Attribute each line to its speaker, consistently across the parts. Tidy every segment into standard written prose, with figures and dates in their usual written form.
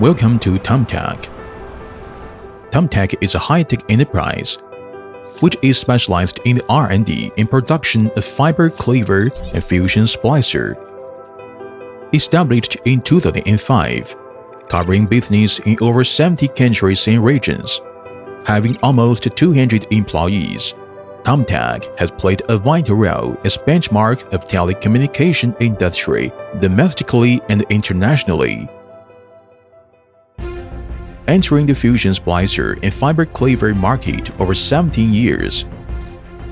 Speaker 1: Welcome to Tumtec. Tumtec is a high-tech enterprise which is specialized in the R&D and production of fiber cleaver and fusion splicer. Established in 2005, covering business in over 70 countries and regions, having almost 200 employees, Tumtec has played a vital role as benchmark of telecommunication industry domestically and internationally. Entering the fusion splicer and fiber cleaver market over 17 years,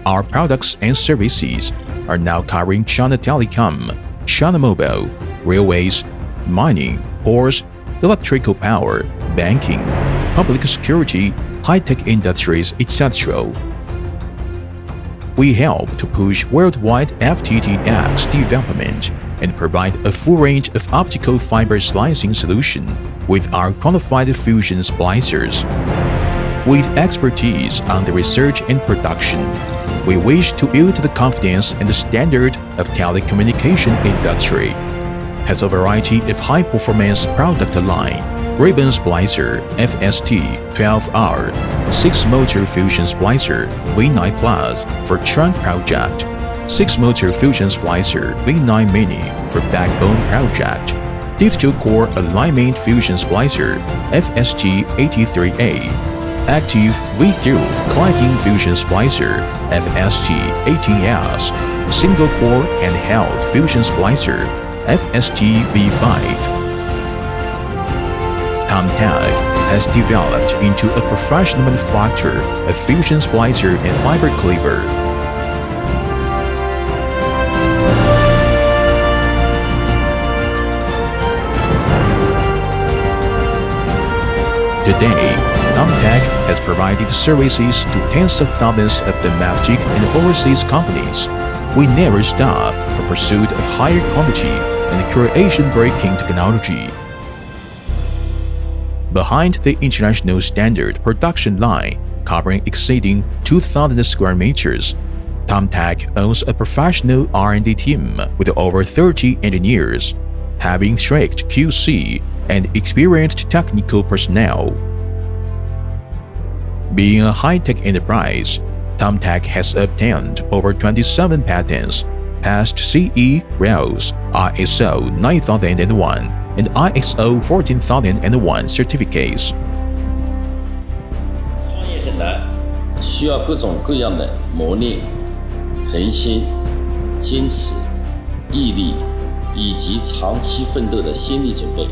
Speaker 1: our products and services are now covering China Telecom, China Mobile, railways, mining, ports, electrical power, banking, public security, high-tech industries, etc. We help to push worldwide FTTX development and provide a full range of optical fiber slicing solution with our qualified fusion splicers. With expertise on the research and production, we wish to build the confidence and the standard of telecommunication industry. Has a variety of high-performance product line: ribbon splicer FST 12R, 6-motor fusion splicer V9 Plus for trunk project, 6-motor fusion splicer V9 Mini for backbone project, digital core alignment fusion splicer FST 83A, active V-groove cladding fusion splicer FST 18S, single core handheld fusion splicer FST V5. Tumtec has developed into a professional manufacturer of fusion splicer and fiber cleaver. Today, Tumtec has provided services to tens of thousands of domestic and overseas companies. We never stop for pursuit of higher quality and creation-breaking technology. Behind the international standard production line covering exceeding 2,000 square meters, Tumtec owns a professional R&D team with over 30 engineers, having strict QC and experienced technical personnel. Being a high-tech enterprise, Tumtec has obtained over 27 patents, passed CE, RAILs, ISO 9001, and ISO 14001 certificates.
Speaker 2: 创业很难，需要各种各样的磨练、恒心、坚持、毅力以及长期奋斗的心理准备。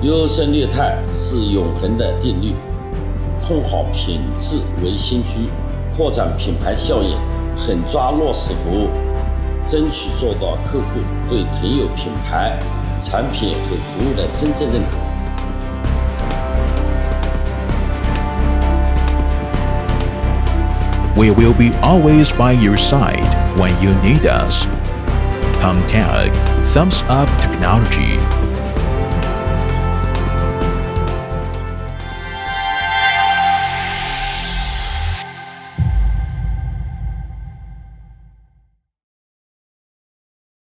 Speaker 2: 优胜劣汰是永恒的定律，控好品质为先居，扩展品牌效应，狠抓落实服务，争取做到客户对腾友品牌、产品和服务的真正认可。
Speaker 1: We will be always by your side when you need us. Tumtec, thumbs up technology.